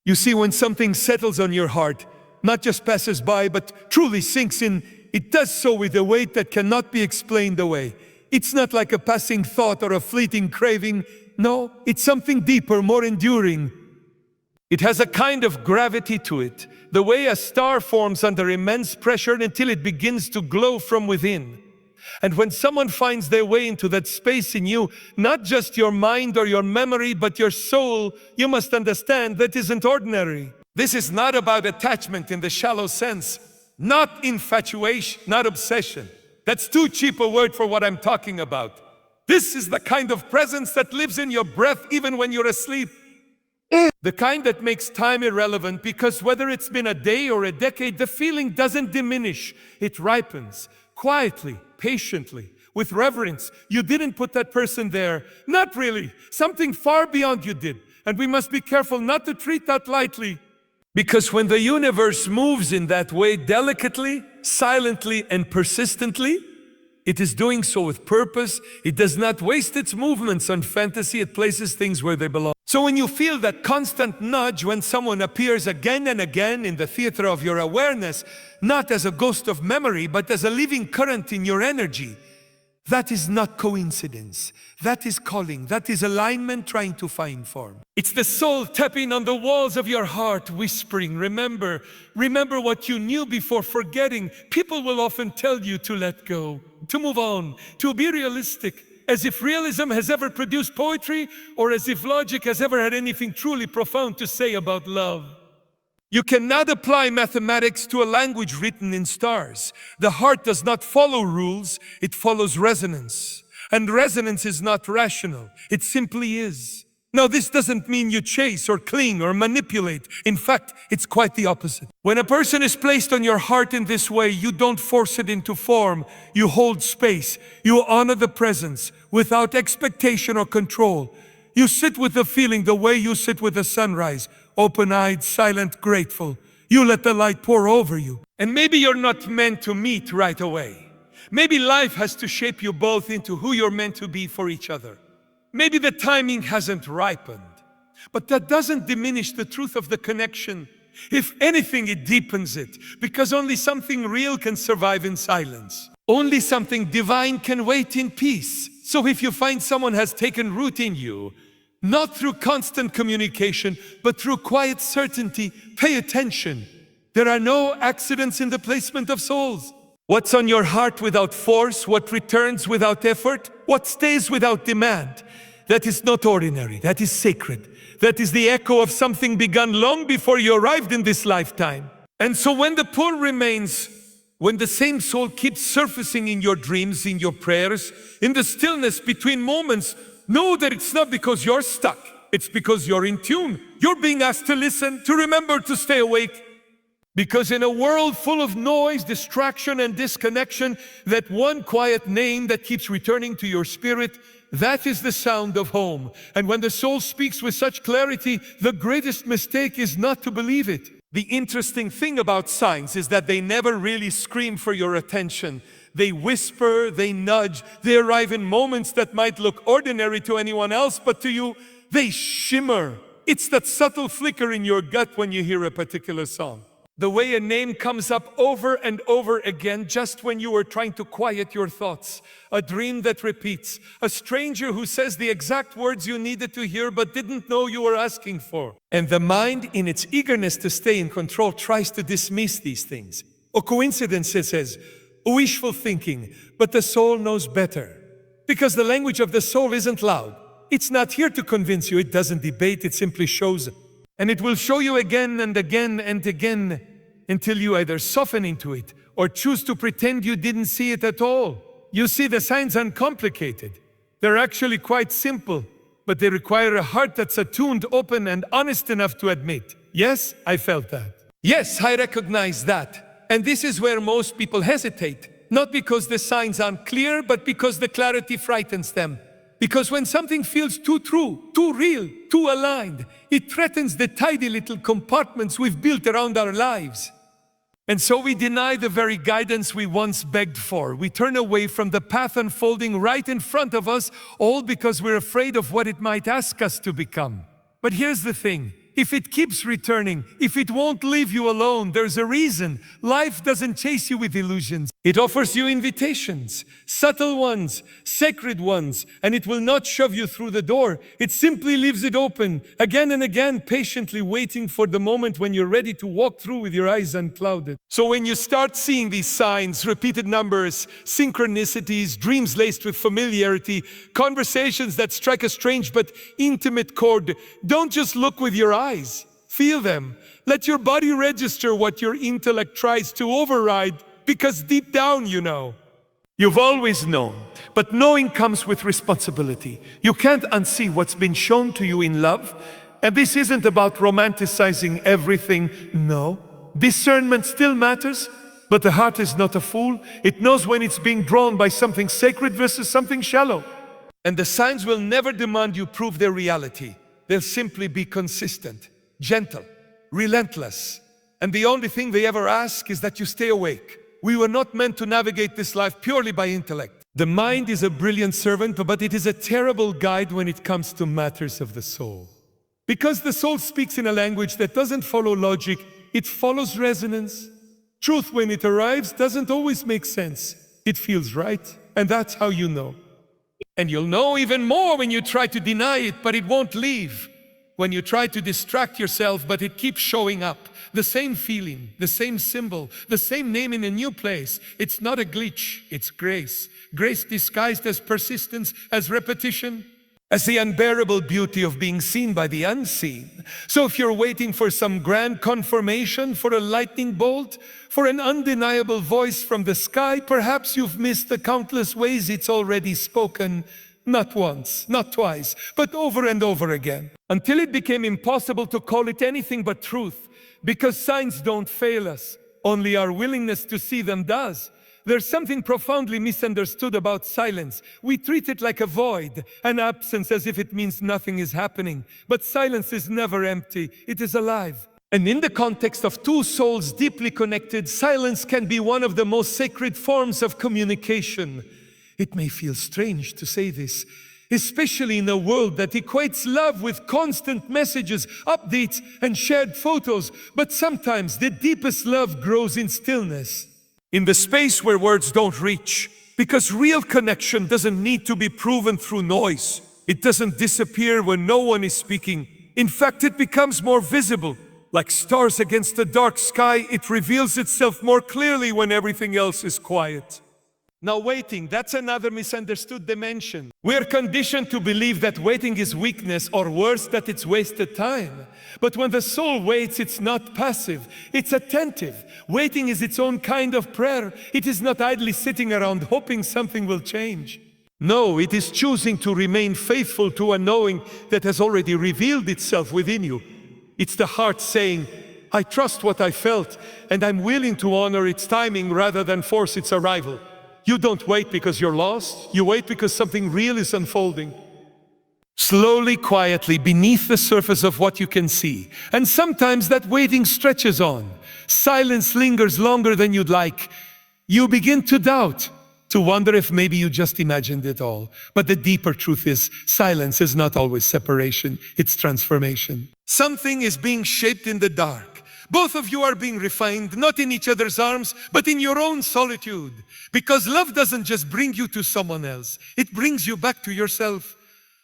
You see, when something settles on your heart, not just passes by, but truly sinks in, it does so with a weight that cannot be explained away. It's not like a passing thought or a fleeting craving. No, it's something deeper, more enduring. It has a kind of gravity to it, the way a star forms under immense pressure until it begins to glow from within. And when someone finds their way into that space in you, not just your mind or your memory, but your soul, you must understand that isn't ordinary. This is not about attachment in the shallow sense, not infatuation, not obsession. That's too cheap a word for what I'm talking about. This is the kind of presence that lives in your breath even when you're asleep. The kind that makes time irrelevant, because whether it's been a day or a decade, the feeling doesn't diminish. It ripens, quietly, patiently, with reverence. You didn't put that person there. Not really. Something far beyond you did. And we must be careful not to treat that lightly. Because when the universe moves in that way, delicately, silently, and persistently, it is doing so with purpose. It does not waste its movements on fantasy. It places things where they belong. So when you feel that constant nudge when someone appears again and again in the theater of your awareness, not as a ghost of memory, but as a living current in your energy, that is not coincidence. That is calling. That is alignment trying to find form. It's the soul tapping on the walls of your heart, whispering, remember. Remember what you knew before forgetting. People will often tell you to let go, to move on, to be realistic. As if realism has ever produced poetry, or as if logic has ever had anything truly profound to say about love. You cannot apply mathematics to a language written in stars. The heart does not follow rules, it follows resonance. And resonance is not rational, it simply is. Now, this doesn't mean you chase or cling or manipulate. In fact, it's quite the opposite. When a person is placed on your heart in this way, you don't force it into form. You hold space. You honor the presence without expectation or control. You sit with the feeling the way you sit with the sunrise, open-eyed, silent, grateful. You let the light pour over you. And maybe you're not meant to meet right away. Maybe life has to shape you both into who you're meant to be for each other. Maybe the timing hasn't ripened, but that doesn't diminish the truth of the connection. If anything, it deepens it, because only something real can survive in silence. Only something divine can wait in peace. So if you find someone has taken root in you, not through constant communication, but through quiet certainty, pay attention. There are no accidents in the placement of souls. What's on your heart without force, what returns without effort, what stays without demand, that is not ordinary, that is sacred. That is the echo of something begun long before you arrived in this lifetime. And so when the pull remains, when the same soul keeps surfacing in your dreams, in your prayers, in the stillness between moments, know that it's not because you're stuck, it's because you're in tune. You're being asked to listen, to remember to stay awake. Because in a world full of noise, distraction, and disconnection, that one quiet name that keeps returning to your spirit, that is the sound of home. And when the soul speaks with such clarity, the greatest mistake is not to believe it. The interesting thing about signs is that they never really scream for your attention. They whisper, they nudge, they arrive in moments that might look ordinary to anyone else, but to you, they shimmer. It's that subtle flicker in your gut when you hear a particular song. The way a name comes up over and over again just when you were trying to quiet your thoughts. A dream that repeats. A stranger who says the exact words you needed to hear but didn't know you were asking for. And the mind, in its eagerness to stay in control, tries to dismiss these things. A coincidence, it says, wishful thinking, but the soul knows better. Because the language of the soul isn't loud. It's not here to convince you, it doesn't debate, it simply shows it. And it will show you again and again and again until you either soften into it or choose to pretend you didn't see it at all. You see, the signs aren't complicated. They're actually quite simple, but they require a heart that's attuned, open, and honest enough to admit, yes, I felt that. Yes, I recognize that. And this is where most people hesitate, not because the signs aren't clear, but because the clarity frightens them. Because when something feels too true, too real, too aligned, it threatens the tidy little compartments we've built around our lives. And so we deny the very guidance we once begged for. We turn away from the path unfolding right in front of us, all because we're afraid of what it might ask us to become. But here's the thing, if it keeps returning, if it won't leave you alone, there's a reason. Life doesn't chase you with illusions. It offers you invitations, subtle ones, sacred ones, and it will not shove you through the door. It simply leaves it open, again and again, patiently waiting for the moment when you're ready to walk through with your eyes unclouded. So when you start seeing these signs, repeated numbers, synchronicities, dreams laced with familiarity, conversations that strike a strange but intimate chord, don't just look with your eyes. Feel them. Let your body register what your intellect tries to override, because deep down you know. You've always known, but knowing comes with responsibility. You can't unsee what's been shown to you in love. And this isn't about romanticizing everything, no. Discernment still matters, but the heart is not a fool. It knows when it's being drawn by something sacred versus something shallow. And the signs will never demand you prove their reality. They'll simply be consistent, gentle, relentless. And the only thing they ever ask is that you stay awake. We were not meant to navigate this life purely by intellect. The mind is a brilliant servant, but it is a terrible guide when it comes to matters of the soul. Because the soul speaks in a language that doesn't follow logic, it follows resonance. Truth, when it arrives, doesn't always make sense. It feels right, and that's how you know. And you'll know even more when you try to deny it, but it won't leave. When you try to distract yourself, but it keeps showing up. The same feeling, the same symbol, the same name in a new place. It's not a glitch, it's grace. Grace disguised as persistence, as repetition, as the unbearable beauty of being seen by the unseen. So if you're waiting for some grand confirmation, for a lightning bolt, for an undeniable voice from the sky, perhaps you've missed the countless ways it's already spoken. Not once, not twice, but over and over again. Until it became impossible to call it anything but truth. Because signs don't fail us, only our willingness to see them does. There's something profoundly misunderstood about silence. We treat it like a void, an absence, as if it means nothing is happening. But silence is never empty, it is alive. And in the context of two souls deeply connected, silence can be one of the most sacred forms of communication. It may feel strange to say this, especially in a world that equates love with constant messages, updates, and shared photos. But sometimes the deepest love grows in stillness, in the space where words don't reach. Because real connection doesn't need to be proven through noise. It doesn't disappear when no one is speaking. In fact, it becomes more visible. Like stars against a dark sky, it reveals itself more clearly when everything else is quiet. Now waiting, that's another misunderstood dimension. We're conditioned to believe that waiting is weakness, or worse, that it's wasted time. But when the soul waits, it's not passive, it's attentive. Waiting is its own kind of prayer. It is not idly sitting around hoping something will change. No, it is choosing to remain faithful to a knowing that has already revealed itself within you. It's the heart saying, I trust what I felt, and I'm willing to honor its timing rather than force its arrival. You don't wait because you're lost, you wait because something real is unfolding. Slowly, quietly, beneath the surface of what you can see. And sometimes that waiting stretches on. Silence lingers longer than you'd like. You begin to doubt, to wonder if maybe you just imagined it all. But the deeper truth is, silence is not always separation, it's transformation. Something is being shaped in the dark. Both of you are being refined, not in each other's arms, but in your own solitude. Because love doesn't just bring you to someone else, it brings you back to yourself,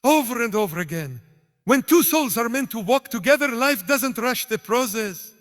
over and over again. When two souls are meant to walk together, life doesn't rush the process.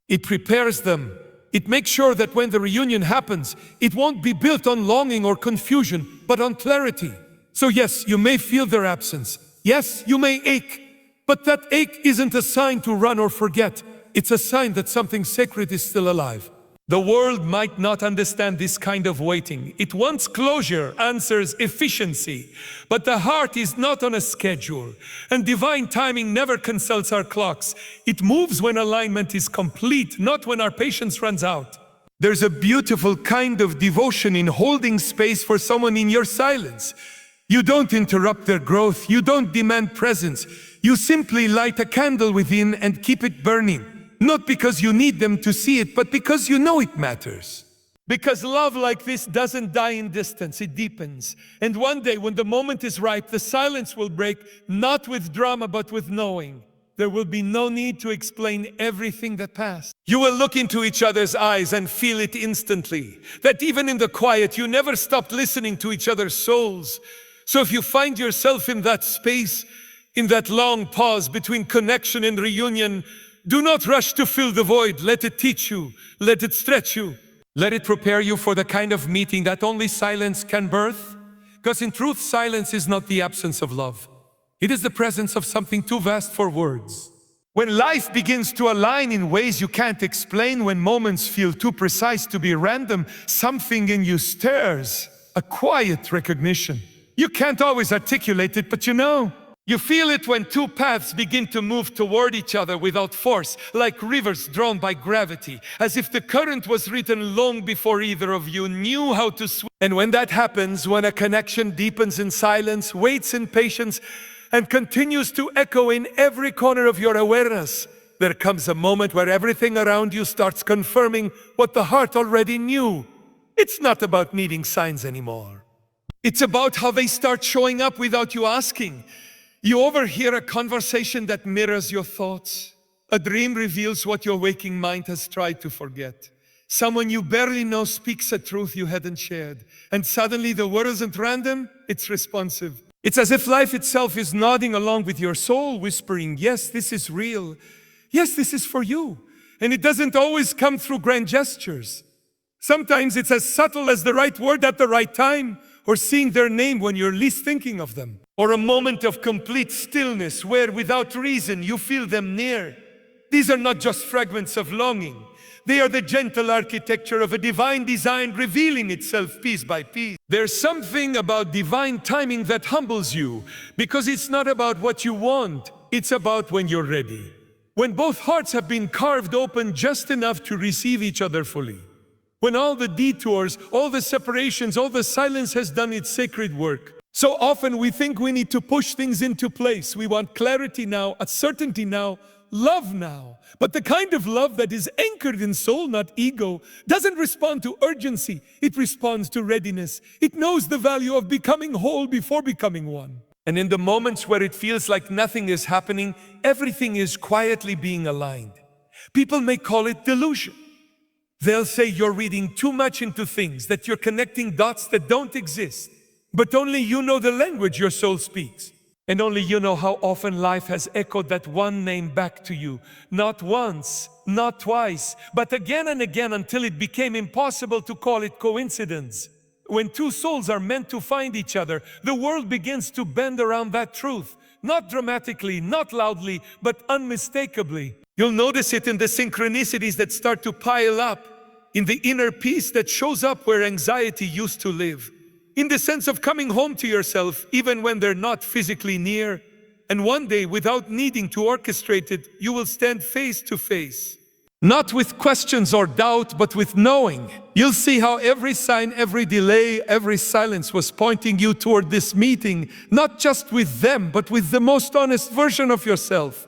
It prepares them. It makes sure that when the reunion happens, it won't be built on longing or confusion, but on clarity. So yes, you may feel their absence. Yes, you may ache. But that ache isn't a sign to run or forget. It's a sign that something sacred is still alive. The world might not understand this kind of waiting. It wants closure, answers, efficiency. But the heart is not on a schedule. And divine timing never consults our clocks. It moves when alignment is complete, not when our patience runs out. There's a beautiful kind of devotion in holding space for someone in your silence. You don't interrupt their growth. You don't demand presence. You simply light a candle within and keep it burning. Not because you need them to see it, but because you know it matters. Because love like this doesn't die in distance, it deepens. And one day when the moment is ripe, the silence will break, not with drama, but with knowing. There will be no need to explain everything that passed. You will look into each other's eyes and feel it instantly, that even in the quiet, you never stopped listening to each other's souls. So if you find yourself in that space, in that long pause between connection and reunion, do not rush to fill the void. Let it teach you. Let it stretch you. Let it prepare you for the kind of meeting that only silence can birth. Because in truth, silence is not the absence of love. It is the presence of something too vast for words. When life begins to align in ways you can't explain, when moments feel too precise to be random, something in you stirs, a quiet recognition. You can't always articulate it, but you know. You feel it when two paths begin to move toward each other without force, like rivers drawn by gravity, as if the current was written long before either of you knew how to swim. And when that happens, when a connection deepens in silence, waits in patience, and continues to echo in every corner of your awareness, there comes a moment where everything around you starts confirming what the heart already knew. It's not about needing signs anymore. It's about how they start showing up without you asking. You overhear a conversation that mirrors your thoughts. A dream reveals what your waking mind has tried to forget. Someone you barely know speaks a truth you hadn't shared. And suddenly the word isn't random, it's responsive. It's as if life itself is nodding along with your soul, whispering, yes, this is real. Yes, this is for you. And it doesn't always come through grand gestures. Sometimes it's as subtle as the right word at the right time, or seeing their name when you're least thinking of them. Or a moment of complete stillness where without reason you feel them near. These are not just fragments of longing. They are the gentle architecture of a divine design revealing itself piece by piece. There's something about divine timing that humbles you, because it's not about what you want, it's about when you're ready. When both hearts have been carved open just enough to receive each other fully. When all the detours, all the separations, all the silence has done its sacred work. So often we think we need to push things into place. We want clarity now, a certainty now, love now. But the kind of love that is anchored in soul, not ego, doesn't respond to urgency. It responds to readiness. It knows the value of becoming whole before becoming one. And in the moments where it feels like nothing is happening, everything is quietly being aligned. People may call it delusion. They'll say you're reading too much into things, that you're connecting dots that don't exist. But only you know the language your soul speaks. And only you know how often life has echoed that one name back to you. Not once, not twice, but again and again until it became impossible to call it coincidence. When two souls are meant to find each other, the world begins to bend around that truth. Not dramatically, not loudly, but unmistakably. You'll notice it in the synchronicities that start to pile up, in the inner peace that shows up where anxiety used to live. In the sense of coming home to yourself, even when they're not physically near. And one day, without needing to orchestrate it, you will stand face to face. Not with questions or doubt, but with knowing. You'll see how every sign, every delay, every silence was pointing you toward this meeting, not just with them, but with the most honest version of yourself.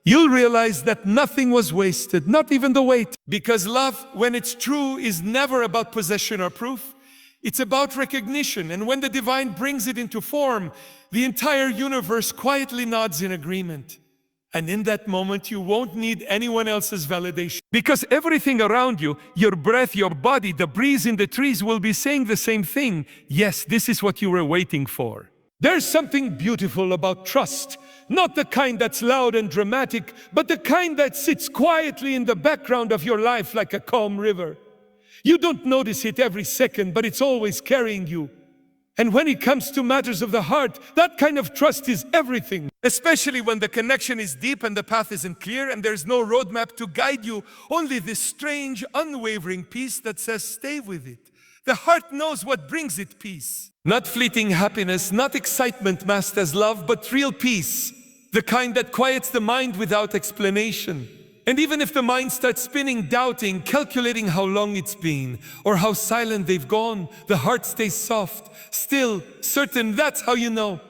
You'll realize that nothing was wasted, not even the wait. Because love, when it's true, is never about possession or proof. It's about recognition, and when the divine brings it into form, the entire universe quietly nods in agreement. And in that moment, you won't need anyone else's validation. Because everything around you, your breath, your body, the breeze in the trees will be saying the same thing. Yes, this is what you were waiting for. There's something beautiful about trust. Not the kind that's loud and dramatic, but the kind that sits quietly in the background of your life like a calm river. You don't notice it every second, but it's always carrying you. And when it comes to matters of the heart, that kind of trust is everything. Especially when the connection is deep and the path isn't clear and there's no roadmap to guide you, only this strange, unwavering peace that says, stay with it. The heart knows what brings it peace. Not fleeting happiness, not excitement masked as love, but real peace. The kind that quiets the mind without explanation. And even if the mind starts spinning, doubting, calculating how long it's been, or how silent they've gone, the heart stays soft, still, certain. That's how you know.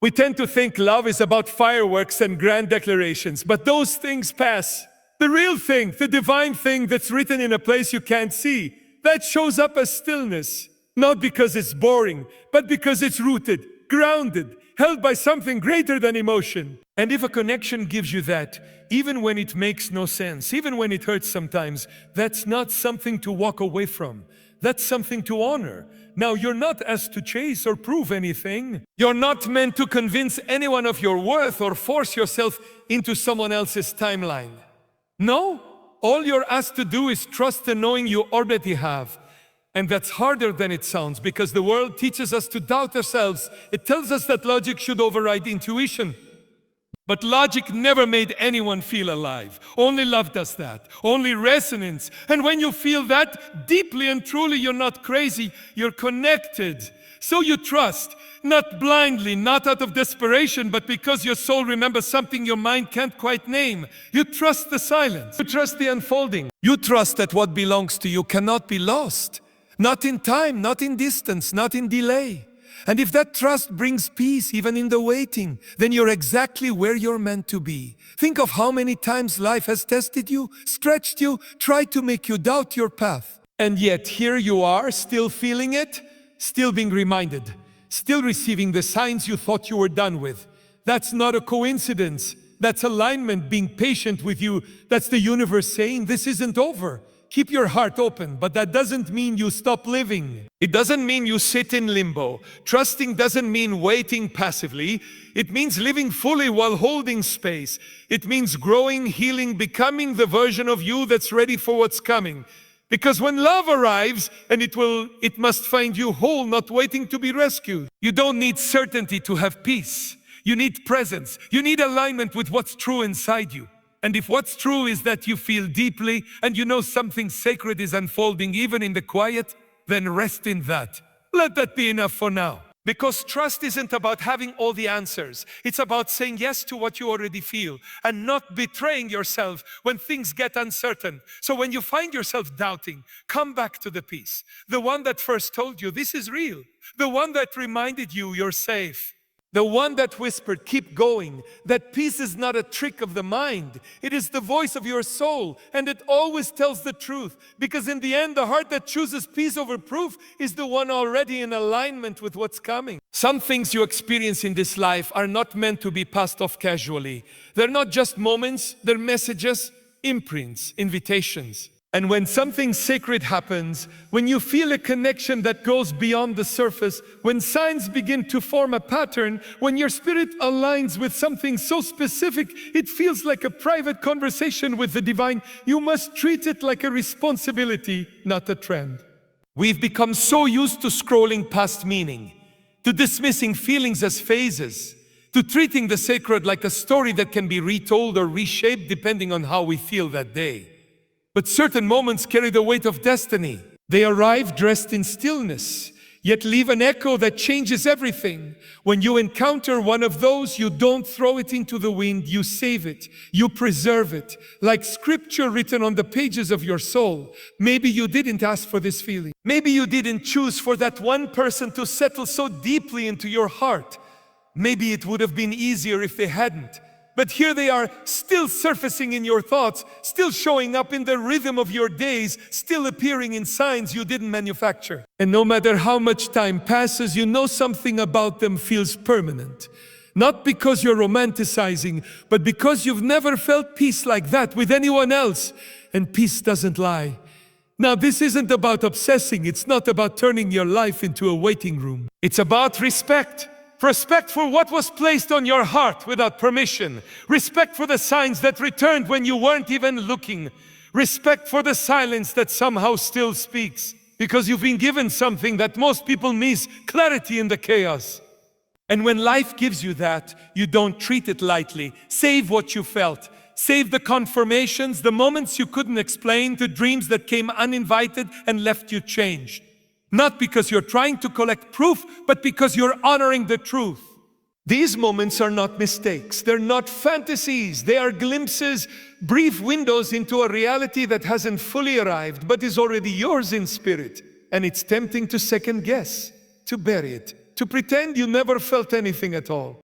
We tend to think love is about fireworks and grand declarations, but those things pass. The real thing, the divine thing that's written in a place you can't see, that shows up as stillness. Not because it's boring, but because it's rooted, grounded, held by something greater than emotion. And if a connection gives you that, even when it makes no sense, even when it hurts sometimes, that's not something to walk away from. That's something to honor. Now, you're not asked to chase or prove anything. You're not meant to convince anyone of your worth or force yourself into someone else's timeline. No, all you're asked to do is trust the knowing you already have. And that's harder than it sounds, because the world teaches us to doubt ourselves. It tells us that logic should override intuition. But logic never made anyone feel alive. Only love does that. Only resonance. And when you feel that deeply and truly, you're not crazy, you're connected. So you trust, not blindly, not out of desperation, but because your soul remembers something your mind can't quite name. You trust the silence. You trust the unfolding. You trust that what belongs to you cannot be lost. Not in time, not in distance, not in delay. And if that trust brings peace even in the waiting, then you're exactly where you're meant to be. Think of how many times life has tested you, stretched you, tried to make you doubt your path. And yet here you are, still feeling it, still being reminded, still receiving the signs you thought you were done with. That's not a coincidence. That's alignment being patient with you. That's the universe saying this isn't over. Keep your heart open, but that doesn't mean you stop living. It doesn't mean you sit in limbo. Trusting doesn't mean waiting passively. It means living fully while holding space. It means growing, healing, becoming the version of you that's ready for what's coming. Because when love arrives, and it must find you whole, not waiting to be rescued. You don't need certainty to have peace. You need presence. You need alignment with what's true inside you. And if what's true is that you feel deeply and you know something sacred is unfolding even in the quiet, then rest in that. Let that be enough for now. Because trust isn't about having all the answers. It's about saying yes to what you already feel and not betraying yourself when things get uncertain. So when you find yourself doubting, come back to the peace. The one that first told you this is real. The one that reminded you you're safe. The one that whispered, keep going. That peace is not a trick of the mind. It is the voice of your soul, and it always tells the truth. Because in the end, the heart that chooses peace over proof is the one already in alignment with what's coming. Some things you experience in this life are not meant to be passed off casually. They're not just moments, they're messages, imprints, invitations. And when something sacred happens, when you feel a connection that goes beyond the surface, when signs begin to form a pattern, when your spirit aligns with something so specific, it feels like a private conversation with the divine, you must treat it like a responsibility, not a trend. We've become so used to scrolling past meaning, to dismissing feelings as phases, to treating the sacred like a story that can be retold or reshaped depending on how we feel that day. But certain moments carry the weight of destiny. They arrive dressed in stillness, yet leave an echo that changes everything. When you encounter one of those, you don't throw it into the wind, you save it, you preserve it, like scripture written on the pages of your soul. Maybe you didn't ask for this feeling. Maybe you didn't choose for that one person to settle so deeply into your heart. Maybe it would have been easier if they hadn't. But here they are, still surfacing in your thoughts, still showing up in the rhythm of your days, still appearing in signs you didn't manufacture. And no matter how much time passes, you know something about them feels permanent. Not because you're romanticizing, but because you've never felt peace like that with anyone else. And peace doesn't lie. Now, this isn't about obsessing. It's not about turning your life into a waiting room. It's about respect. Respect for what was placed on your heart without permission. Respect for the signs that returned when you weren't even looking. Respect for the silence that somehow still speaks. Because you've been given something that most people miss, clarity in the chaos. And when life gives you that, you don't treat it lightly. Save what you felt. Save the confirmations, the moments you couldn't explain, the dreams that came uninvited and left you changed. Not because you're trying to collect proof, but because you're honoring the truth. These moments are not mistakes. They're not fantasies. They are glimpses, brief windows into a reality that hasn't fully arrived, but is already yours in spirit. And it's tempting to second guess, to bury it, to pretend you never felt anything at all.